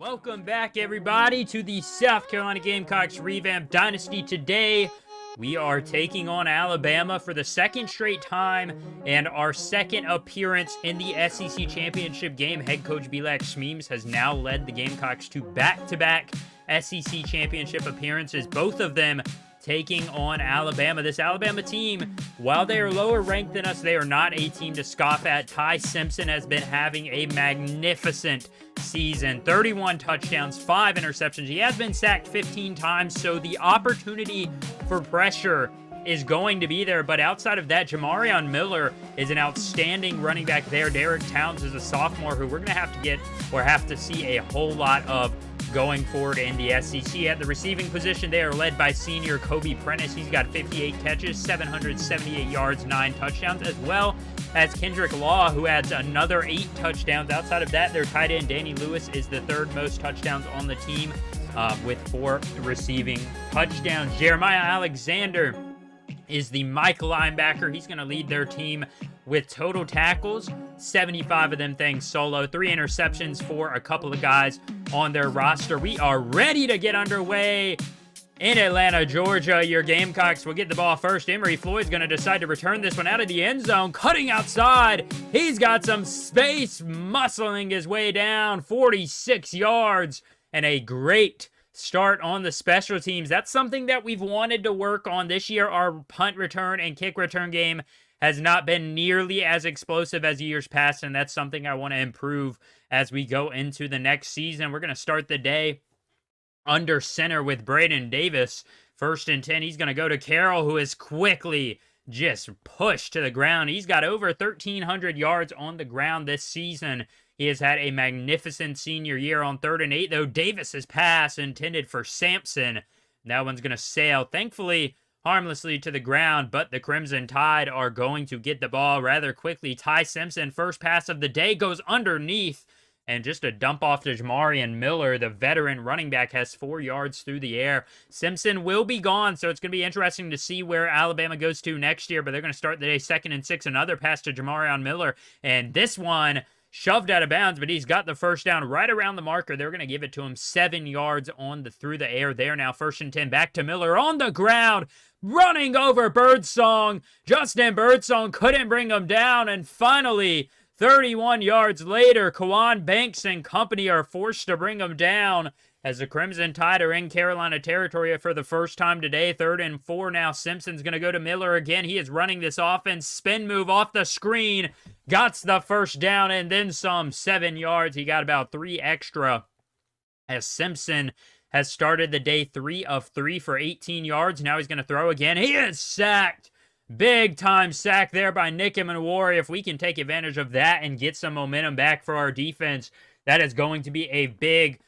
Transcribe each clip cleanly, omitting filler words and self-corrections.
Welcome back, everybody, to the South Carolina Gamecocks Revamped Dynasty. Today, we are taking on Alabama for the second straight time and our second appearance in the SEC Championship game. Head coach Belak Shmeems has now led the Gamecocks to back-to-back SEC Championship appearances, both of them taking on Alabama. This Alabama team, while they are lower ranked than us, they are not a team to scoff at. Ty Simpson has been having a magnificent season. 31 touchdowns, 5 interceptions. He has been sacked 15 times, so the opportunity for pressure is going to be there. But outside of that, Jamarion Miller is an outstanding running back there. Derek Towns is a sophomore who we're going to have to see a whole lot of going forward in the SEC. At the receiving position, they are led by senior Kobe Prentice. He's got 58 catches, 778 yards, 9 touchdowns, as well as Kendrick Law, who adds another 8 touchdowns. Outside of that, their tight end, Danny Lewis, is the third most touchdowns on the team with 4 receiving touchdowns. Jeremiah Alexander is the Mike linebacker. He's going to lead their team with total tackles, 75 of them things solo, 3 interceptions for a couple of guys on their roster. We are ready to get underway in Atlanta, Georgia. Your Gamecocks will get the ball first. Emory Floyd's going to decide to return this one out of the end zone, cutting outside. He's got some space, muscling his way down, 46 yards, and a great start on the special teams. That's something that we've wanted to work on this year. Our punt return and kick return game has not been nearly as explosive as years past, and that's something I want to improve as we go into the next season. We're going to start the day under center with Braden Davis. 1st and 10, he's going to go to Carroll, who is quickly just pushed to the ground. He's got over 1,300 yards on the ground this season. He has had a magnificent senior year. On 3rd and 8, though, Davis's pass intended for Sampson. That one's going to sail, thankfully, harmlessly to the ground, but the Crimson Tide are going to get the ball rather quickly. Ty Simpson, first pass of the day, goes underneath, and just a dump off to Jamarion Miller. The veteran running back has 4 yards through the air. Simpson will be gone, so it's going to be interesting to see where Alabama goes to next year, but they're going to start the day 2nd and 6. Another pass to Jamarion Miller, and this one shoved out of bounds, but he's got the first down right around the marker. They're going to give it to him 7 yards through the air there. Now 1st and 10, back to Miller on the ground, running over Birdsong. Justin Birdsong couldn't bring him down, and finally, 31 yards later, Kawan Banks and company are forced to bring him down as the Crimson Tide are in Carolina territory for the first time today. 3rd and 4 now. Simpson's going to go to Miller again. He is running this offense. Spin move off the screen. Got the first down and then some. 7 yards. He got about 3 extra as Simpson has started the day 3 of 3 for 18 yards. Now he's going to throw again. He is sacked. Big time sack there by Nick Imawari. If we can take advantage of that and get some momentum back for our defense, that is going to be a big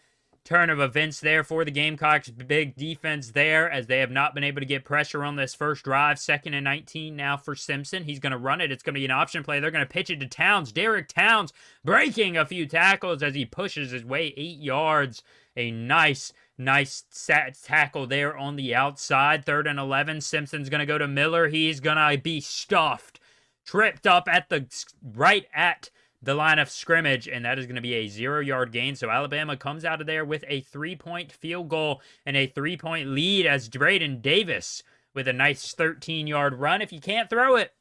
turn of events there for the Gamecocks. Big defense there as they have not been able to get pressure on this first drive. 2nd and 19 now for Simpson. He's going to run it. It's going to be an option play. They're going to pitch it to Towns. Derek Towns breaking a few tackles as he pushes his way 8 yards. A nice tackle there on the outside. 3rd and 11. Simpson's going to go to Miller. He's going to be stuffed. Tripped up right at the line of scrimmage, and that is going to be a 0-yard gain. So Alabama comes out of there with a 3-point field goal and a 3-point lead as Braden Davis with a nice 13-yard run. If you can't throw it,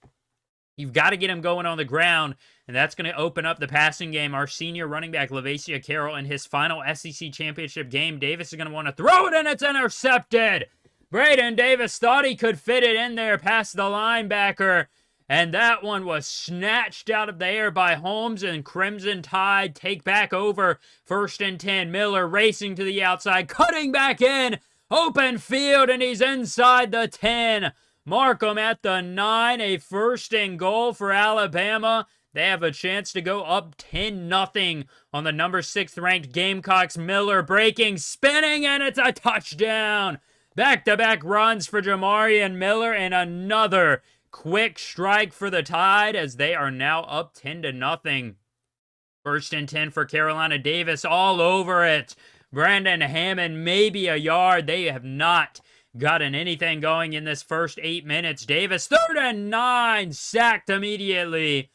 you've got to get him going on the ground, and that's going to open up the passing game. Our senior running back, Lavacia Carroll, in his final SEC championship game. Davis is going to want to throw it, and it's intercepted. Braden Davis thought he could fit it in there past the linebacker, and that one was snatched out of the air by Holmes, and Crimson Tide take back over. 1st and 10, Miller racing to the outside, cutting back in, open field, and he's inside the 10. Markham at the 9, a 1st and goal for Alabama. They have a chance to go up 10-0 on the number 6th ranked Gamecocks. Miller breaking, spinning, and it's a touchdown. Back-to-back runs for Jamarion Miller, and another quick strike for the Tide as they are now up 10-0. 1st and 10 for Carolina. Davis all over it. Brandon Hammond maybe a yard. They have not gotten anything going in this first 8 minutes. Davis, 3rd and 9, sacked immediately.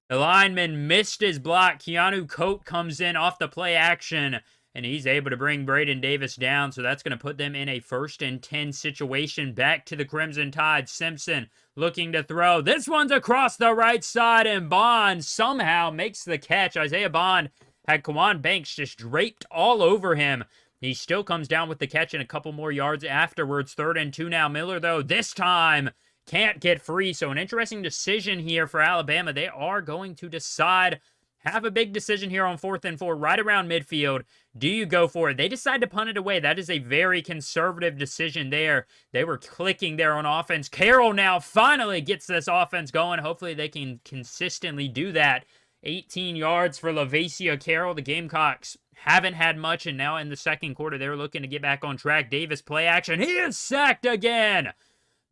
The lineman missed his block. Keanu Coate comes in off the play action and he's able to bring Braden Davis down, so that's going to put them in a 1st and 10 situation. Back to the Crimson Tide. Simpson looking to throw. This one's across the right side, and Bond somehow makes the catch. Isaiah Bond had Kawan Banks just draped all over him. He still comes down with the catch and a couple more yards afterwards. 3rd and 2 now. Miller, though, this time can't get free. So an interesting decision here for Alabama. They are going to decide, have a big decision here on 4th and 4 right around midfield. Do you go for it? They decide to punt it away. That is a very conservative decision there. They were clicking there on offense. Carroll now finally gets this offense going. Hopefully they can consistently do that. 18 yards for Lavacia Carroll. The Gamecocks haven't had much, and now in the second quarter, they're looking to get back on track. Davis play action. He is sacked again.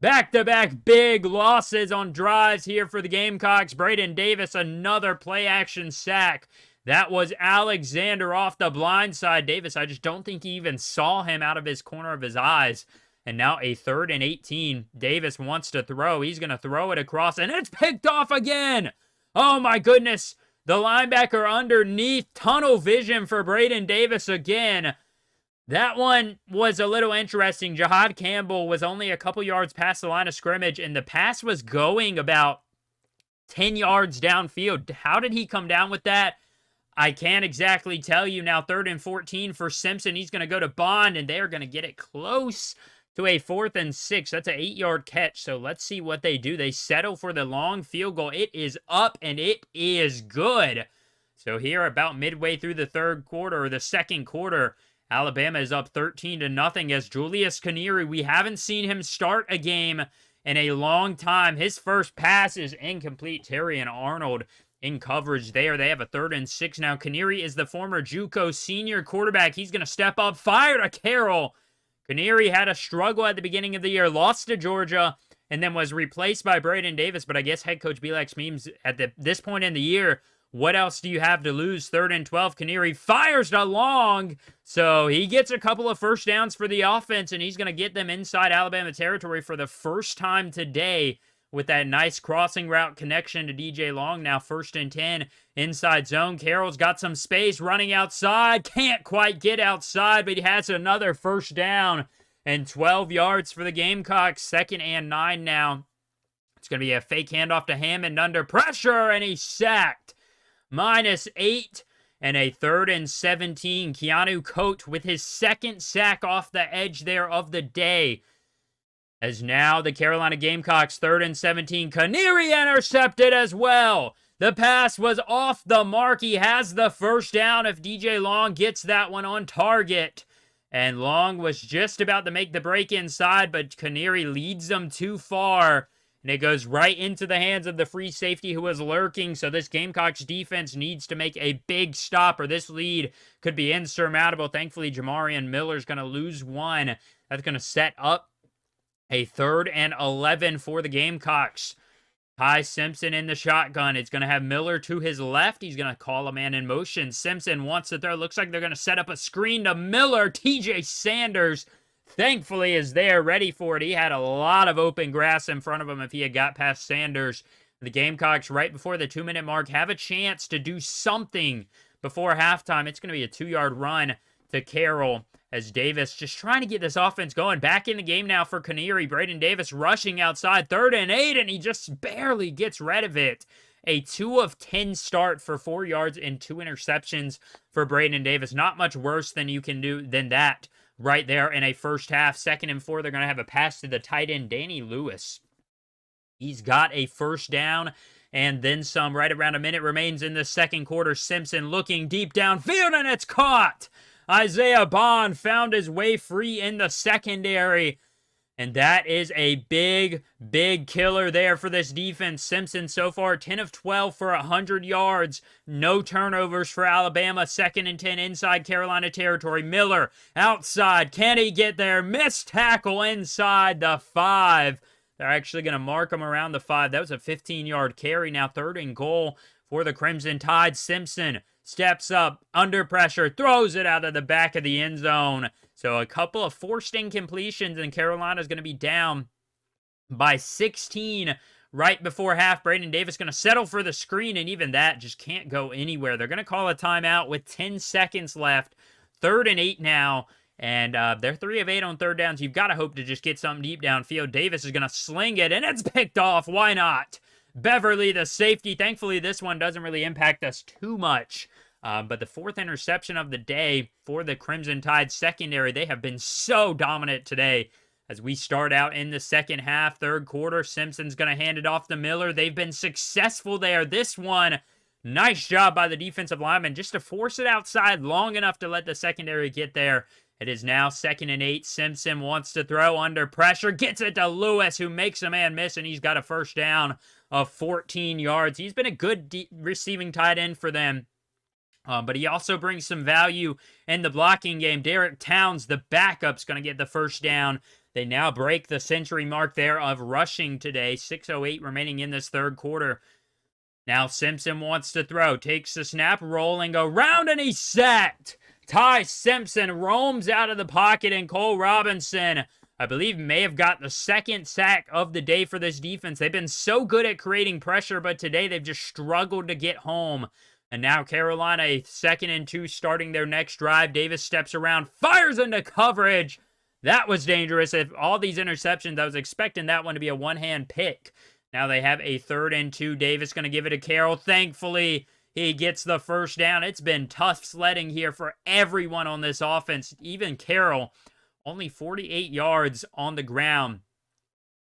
Back-to-back big losses on drives here for the Gamecocks. Braden Davis, another play-action sack. That was Alexander off the blind side. Davis, I just don't think he even saw him out of his corner of his eyes. And now a 3rd and 18. Davis wants to throw. He's going to throw it across, and it's picked off again. Oh, my goodness. The linebacker underneath. Tunnel vision for Braden Davis again. That one was a little interesting. Jihad Campbell was only a couple yards past the line of scrimmage, and the pass was going about 10 yards downfield. How did he come down with that? I can't exactly tell you. Now 3rd and 14 for Simpson. He's going to go to Bond, and they're going to get it close to a 4th and 6. That's an 8-yard catch, so let's see what they do. They settle for the long field goal. It is up, and it is good. So here about midway through the third quarter, or the second quarter, Alabama is up 13-0 as Julius Canary, we haven't seen him start a game in a long time. His first pass is incomplete. Terry and Arnold in coverage there. They have a 3rd and 6 now. Canary is the former JUCO senior quarterback. He's going to step up, fire to Carroll. Canary had a struggle at the beginning of the year, lost to Georgia, and then was replaced by Braden Davis. But I guess head coach Belak means at this point in the year, what else do you have to lose? 3rd and 12. Canary fires to long. So he gets a couple of first downs for the offense, and he's going to get them inside Alabama territory for the first time today with that nice crossing route connection to DJ Long. Now 1st and 10. Inside zone. Carroll's got some space running outside. Can't quite get outside, but he has another first down and 12 yards for the Gamecocks. 2nd and 9 now. It's going to be a fake handoff to Hammond under pressure, and he's sacked. -8 and a 3rd and 17. Keanu Coate with his 2nd sack off the edge there of the day. As now the Carolina Gamecocks 3rd and 17. Canary intercepted as well. The pass was off the mark. He has the first down if DJ Long gets that one on target. And Long was just about to make the break inside, but Canary leads them too far. And it goes right into the hands of the free safety who was lurking. So this Gamecocks defense needs to make a big stop, or this lead could be insurmountable. Thankfully, Jamarian Miller's going to lose one. That's going to set up a 3rd and 11 for the Gamecocks. Ty Simpson in the shotgun. It's going to have Miller to his left. He's going to call a man in motion. Simpson wants to throw. Looks like they're going to set up a screen to Miller. TJ Sanders, thankfully, is there, ready for it. He had a lot of open grass in front of him if he had got past Sanders. The Gamecocks, right before the 2-minute mark, have a chance to do something before halftime. It's going to be a 2-yard run to Carroll as Davis just trying to get this offense going. Back in the game now for Canary. Braden Davis rushing outside. 3rd and 8, and he just barely gets rid of it. A 2 of 10 start for 4 yards and 2 interceptions for Braden Davis. Not much worse than you can do than that right there in a first half. 2nd and 4, they're going to have a pass to the tight end, Danny Lewis. He's got a first down and then some. Right around a minute remains in the second quarter. Simpson looking deep downfield, and it's caught. Isaiah Bond found his way free in the secondary. And that is a big, big killer there for this defense. Simpson so far 10 of 12 for 100 yards. No turnovers for Alabama. 2nd and 10 inside Carolina territory. Miller outside. Can he get there? Missed tackle inside the 5. They're actually going to mark him around the 5. That was a 15-yard carry. Now 3rd and goal for the Crimson Tide. Simpson steps up, under pressure, throws it out of the back of the end zone. So a couple of forced incompletions, and Carolina's going to be down by 16 right before half. Braden Davis going to settle for the screen, and even that just can't go anywhere. They're going to call a timeout with 10 seconds left. 3rd and 8 now. And they're 3 of 8 on third downs. You've got to hope to just get something deep downfield. Davis is going to sling it, and it's picked off. Why not? Beverly, the safety. Thankfully, this one doesn't really impact us too much. But the 4th interception of the day for the Crimson Tide secondary, they have been so dominant today. As we start out in the second half, third quarter, Simpson's going to hand it off to Miller. They've been successful there. This one, nice job by the defensive lineman just to force it outside long enough to let the secondary get there. It is now 2nd and 8. Simpson wants to throw under pressure. Gets it to Lewis, who makes a man miss, and he's got a first down of 14 yards. He's been a good receiving tight end for them. But he also brings some value in the blocking game. Derek Towns, the backup's going to get the first down. They now break the century mark there of rushing today. 6:08 remaining in this third quarter. Now Simpson wants to throw. Takes the snap, rolling around, and he's sacked. Ty Simpson roams out of the pocket, and Cole Robinson, I believe, may have got the 2nd sack of the day for this defense. They've been so good at creating pressure, but today they've just struggled to get home. And now Carolina, a 2nd and 2, starting their next drive. Davis steps around, fires into coverage. That was dangerous. If all these interceptions, I was expecting that one to be a one-hand pick. Now they have a 3rd and 2. Davis going to give it to Carroll. Thankfully, he gets the first down. It's been tough sledding here for everyone on this offense. Even Carroll, only 48 yards on the ground.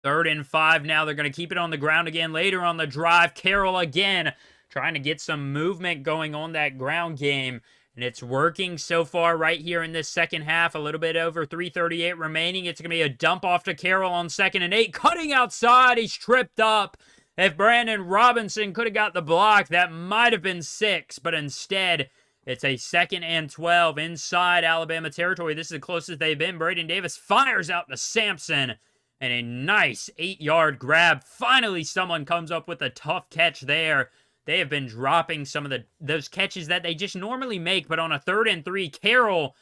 3rd and 5 now. They're going to keep it on the ground again later on the drive. Carroll again trying to get some movement going on that ground game. And it's working so far right here in this second half. A little bit over 3:38 remaining. It's going to be a dump off to Carroll on 2nd and 8. Cutting outside. He's tripped up. If Brandon Robinson could have got the block, that might have been 6. But instead, it's a 2nd and 12 inside Alabama territory. This is the closest they've been. Braden Davis fires out to Sampson. And a nice 8-yard grab. Finally, someone comes up with a tough catch there. They have been dropping some of those catches that they just normally make, but on a 3rd and 3, Carroll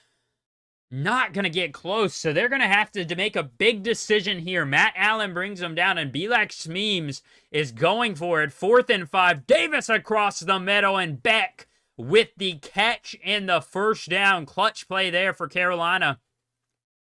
not going to get close, so they're going to have to make a big decision here. Matt Allen brings them down, and Belak Smeems is going for it. 4th and 5, Davis across the middle, and Beck with the catch and the first down. Clutch play there for Carolina.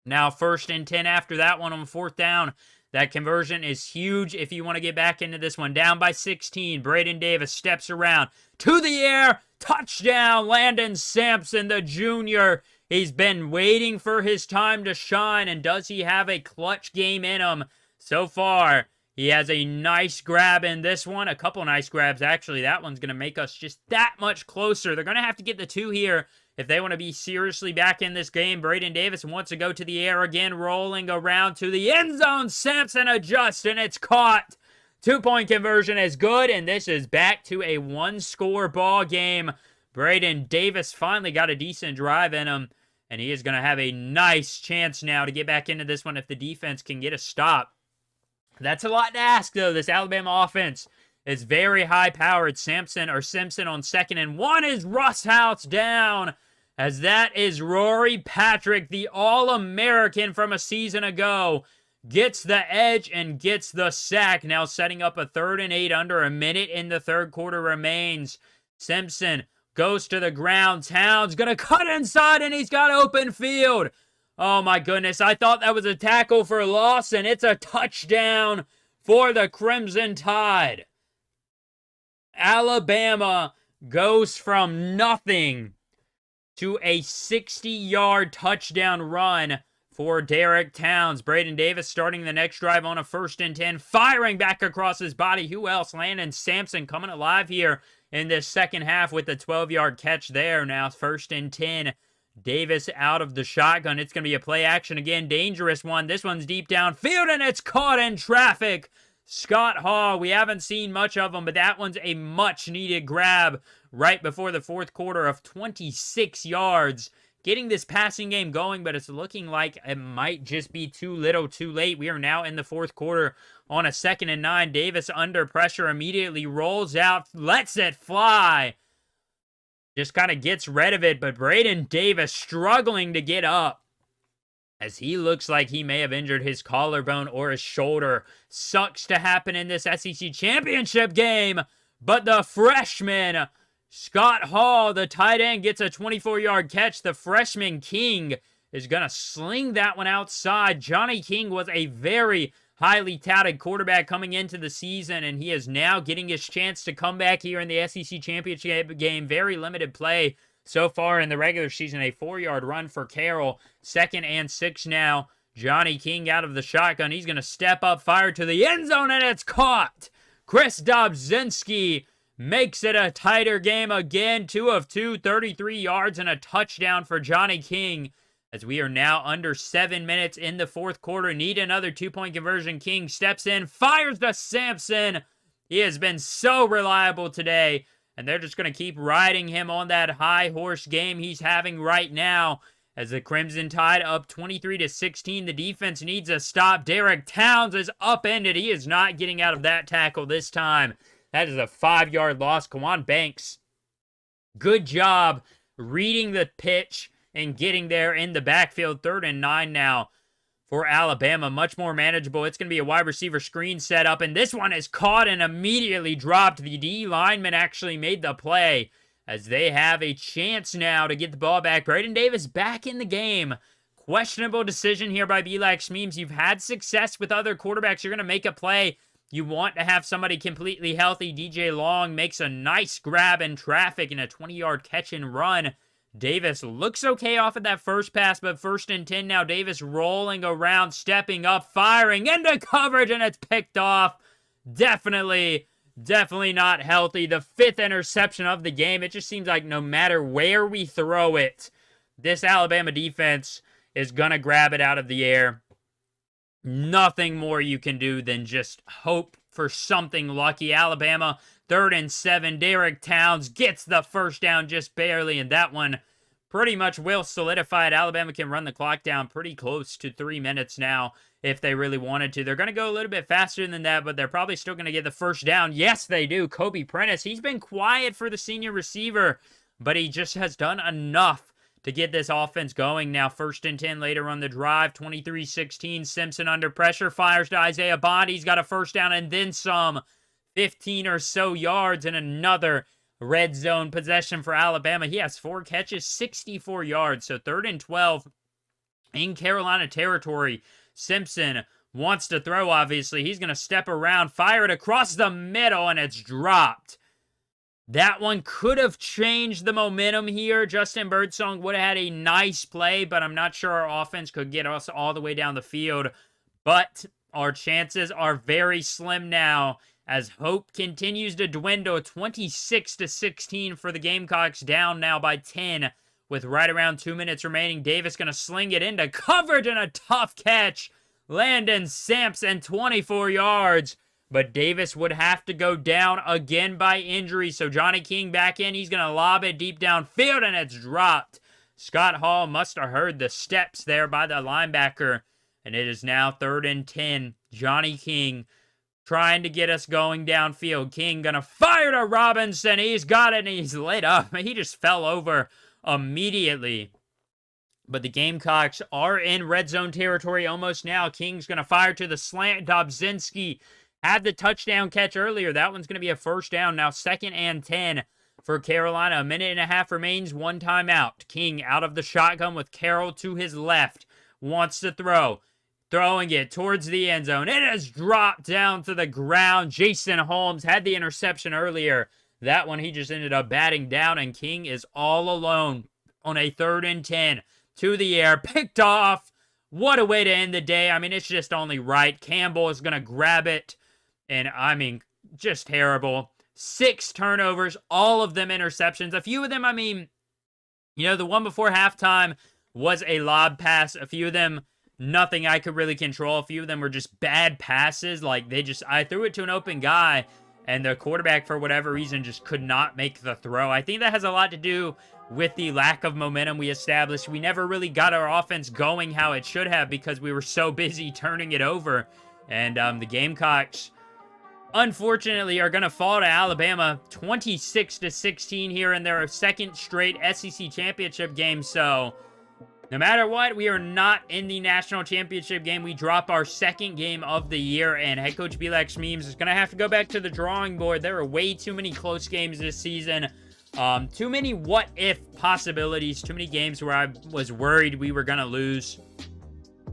Now 1st and 10 after that one on 4th down. That conversion is huge if you want to get back into this one. Down by 16. Braden Davis steps around. To the air. Touchdown. Landon Sampson, the junior. He's been waiting for his time to shine. And does he have a clutch game in him? So far, he has a nice grab in this one. A couple nice grabs, actually. That one's going to make us just that much closer. They're going to have to get the 2 here if they want to be seriously back in this game. Braden Davis wants to go to the air again, rolling around to the end zone. Sampson adjusts, and it's caught. 2-point conversion is good, and this is back to a 1-score ball game. Braden Davis finally got a decent drive in him, and he is going to have a nice chance now to get back into this one if the defense can get a stop. That's a lot to ask, though. This Alabama offense is very high-powered. Simpson on 2nd and 1 is Russ House down. As that is Rory Patrick, the All-American from a season ago, gets the edge and gets the sack. Now setting up a 3rd and 8 under a minute in the third quarter remains. Simpson goes to the ground. Towns going to cut inside, and he's got open field. Oh, my goodness. I thought that was a tackle for loss, and it's a touchdown for the Crimson Tide. Alabama goes from nothing to a 60-yard touchdown run for Derek Towns. Braden Davis starting the next drive on a 1st and 10, firing back across his body. Who else? Landon Sampson coming alive here in this second half with the 12-yard catch there. Now 1st and 10. Davis out of the shotgun. It's going to be a play action again. Dangerous one. This one's deep downfield, and it's caught in traffic. Scott Hall, we haven't seen much of him, but that one's a much-needed grab right before the fourth quarter of 26 yards. Getting this passing game going, but it's looking like it might just be too little too late. We are now in the fourth quarter on a 2nd and 9. Davis under pressure immediately rolls out, lets it fly. Just kind of gets rid of it, but Braden Davis struggling to get up, as he looks like he may have injured his collarbone or his shoulder. Sucks to happen in this SEC championship game, but the freshman Scott Hall, the tight end, gets a 24-yard catch. The freshman King is going to sling that one outside. Johnny King was a very highly touted quarterback coming into the season, and he is now getting his chance to come back here in the SEC Championship game. Very limited play so far in the regular season. A 4-yard run for Carroll. 2nd and 6 now. Johnny King out of the shotgun. He's going to step up, fire to the end zone, and it's caught. Chris Dobzinski makes it a tighter game again. 2 of 2, 33 yards and a touchdown for Johnny King. As we are now under 7 minutes in the 4th quarter. Need another 2-point conversion. King steps in, fires to Sampson. He has been so reliable today. And they're just going to keep riding him on that high horse game he's having right now. As the Crimson Tide up 23-16. The defense needs a stop. Derek Towns is upended. He is not getting out of that tackle this time. That is a 5-yard loss. Kawan Banks, good job reading the pitch and getting there in the backfield. 3rd and 9 now for Alabama. Much more manageable. It's going to be a wide receiver screen setup, and this one is caught and immediately dropped. The D lineman actually made the play as they have a chance now to get the ball back. Braden Davis back in the game. Questionable decision here by Belax Memes. You've had success with other quarterbacks. You're going to make a play. You want to have somebody completely healthy. DJ Long makes a nice grab in traffic and a 20-yard catch and run. Davis looks okay off of that first pass, but 1st and 10 now. Davis rolling around, stepping up, firing into coverage, and it's picked off. Definitely not healthy. The 5th interception of the game. It just seems like no matter where we throw it, this Alabama defense is going to grab it out of the air. Nothing more you can do than just hope for something lucky. Alabama, 3rd and 7. Derek Towns gets the first down just barely, and that one pretty much will solidify it. Alabama can run the clock down pretty close to 3 minutes now if they really wanted to. They're going to go a little bit faster than that, but they're probably still going to get the first down. Yes, they do. Kobe Prentice, he's been quiet for the senior receiver, but he just has done enough to get this offense going. Now 1st and 10 later on the drive. 23-16. Simpson under pressure. Fires to Isaiah Bond. He's got a first down and then some. 15 or so yards and another red zone possession for Alabama. He has 4 catches, 64 yards. So 3rd and 12 in Carolina territory. Simpson wants to throw, obviously. He's going to step around, fire it across the middle, and it's dropped. That one could have changed the momentum here. Justin Birdsong would have had a nice play, but I'm not sure our offense could get us all the way down the field. But our chances are very slim now as hope continues to dwindle. 26-16 for the Gamecocks, down now by 10 with right around 2 minutes remaining. Davis going to sling it into coverage and a tough catch. Landon Sampson, 24 yards. But Davis would have to go down again by injury. So Johnny King back in. He's going to lob it deep downfield, and it's dropped. Scott Hall must have heard the steps there by the linebacker. And it is now 3rd and 10. Johnny King trying to get us going downfield. King going to fire to Robinson. He's got it, and he's lit up. He just fell over immediately. But the Gamecocks are in red zone territory almost now. King's going to fire to the slant. Dobzinski had the touchdown catch earlier. That one's going to be a first down. Now 2nd and 10 for Carolina. 1.5 minutes remains. 1 timeout. King out of the shotgun with Carroll to his left. Wants to throw. Throwing it towards the end zone. It has dropped down to the ground. Jason Holmes had the interception earlier. That one he just ended up batting down, and King is all alone on a 3rd and 10. To the air. Picked off. What a way to end the day. I mean, it's just only right. Campbell is going to grab it. And, I mean, just terrible. 6 turnovers, all of them interceptions. A few of them, I mean, you know, the one before halftime was a lob pass. A few of them, nothing I could really control. A few of them were just bad passes. Like, I threw it to an open guy, and the quarterback, for whatever reason, just could not make the throw. I think that has a lot to do with the lack of momentum we established. We never really got our offense going how it should have because we were so busy turning it over. And the Gamecocks, unfortunately, are going to fall to Alabama 26-16 here in their 2nd straight SEC championship game. So, no matter what, we are not in the national championship game. We drop our 2nd game of the year, and head coach Belax Memes is going to have to go back to the drawing board. There are way too many close games this season. Too many what-if possibilities, too many games where I was worried we were going to lose.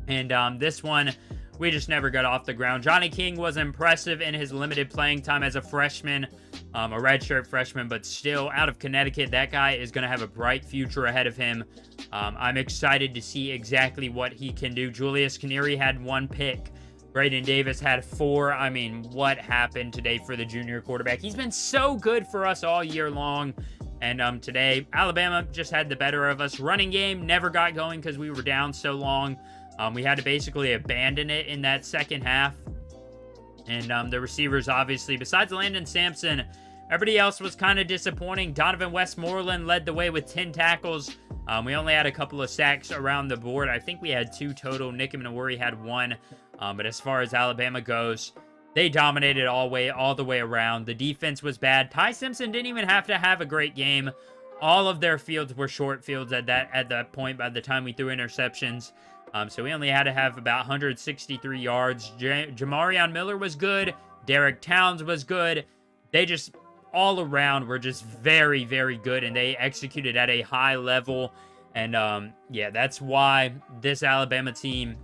And this one, we just never got off the ground. Johnny King was impressive in his limited playing time as a freshman, a redshirt freshman, but still out of Connecticut. That guy is going to have a bright future ahead of him. I'm excited to see exactly what he can do. Julius Canary had 1 pick. Braden Davis had 4. I mean, what happened today for the junior quarterback? He's been so good for us all year long. And today, Alabama just had the better of us. Running game never got going because we were down so long. We had to basically abandon it in that second half. And the receivers, obviously, besides Landon Sampson, everybody else was kind of disappointing. Donovan Westmoreland led the way with 10 tackles. We only had a couple of sacks around the board. I think we had 2 total. Nick Nawuri had 1. But as far as Alabama goes, they dominated all the way around. The defense was bad. Ty Simpson didn't even have to have a great game. All of their fields were short fields at that point by the time we threw interceptions. So we only had to have about 163 yards. Jamarion Miller was good. Derek Towns was good. They just, all around, were just very, very good, and they executed at a high level. And, yeah, that's why this Alabama team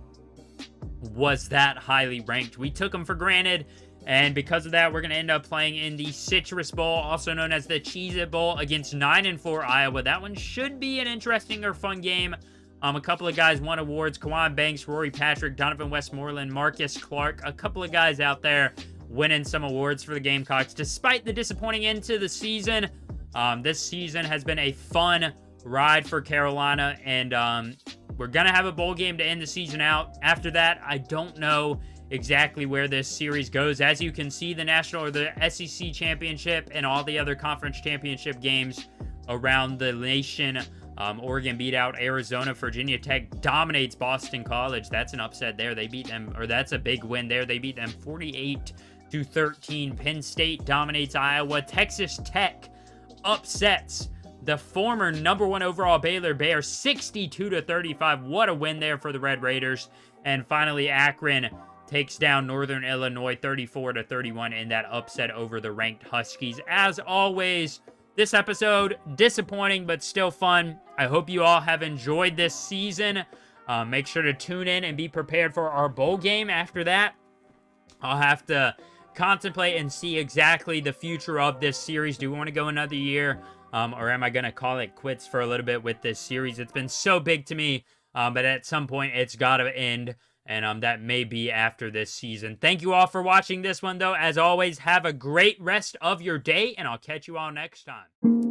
was that highly ranked. We took them for granted, and because of that, we're going to end up playing in the Citrus Bowl, also known as the Cheez-It Bowl, against 9-4 Iowa. That one should be an interesting or fun game. A couple of guys won awards. Kawan Banks, Rory Patrick, Donovan Westmoreland, Marcus Clark. A couple of guys out there winning some awards for the Gamecocks. Despite the disappointing end to the season, this season has been a fun ride for Carolina. And we're going to have a bowl game to end the season out. After that, I don't know exactly where this series goes. As you can see, the National or the SEC Championship and all the other conference championship games around the nation. Oregon beat out Arizona. Virginia Tech dominates Boston College. That's an upset there. They beat them, or that's a big win there. They beat them 48-13. Penn State dominates Iowa. Texas Tech upsets the former #1 overall Baylor Bears 62-35. What a win there for the Red Raiders. And finally, Akron takes down Northern Illinois 34-31 in that upset over the ranked Huskies. As always, this episode, disappointing, but still fun. I hope you all have enjoyed this season. Make sure to tune in and be prepared for our bowl game. After that, I'll have to contemplate and see exactly the future of this series. Do we want to go another year, or am I going to call it quits for a little bit with this series? It's been so big to me, but at some point, it's got to end. And that may be after this season. Thank you all for watching this one, though. As always, have a great rest of your day, and I'll catch you all next time.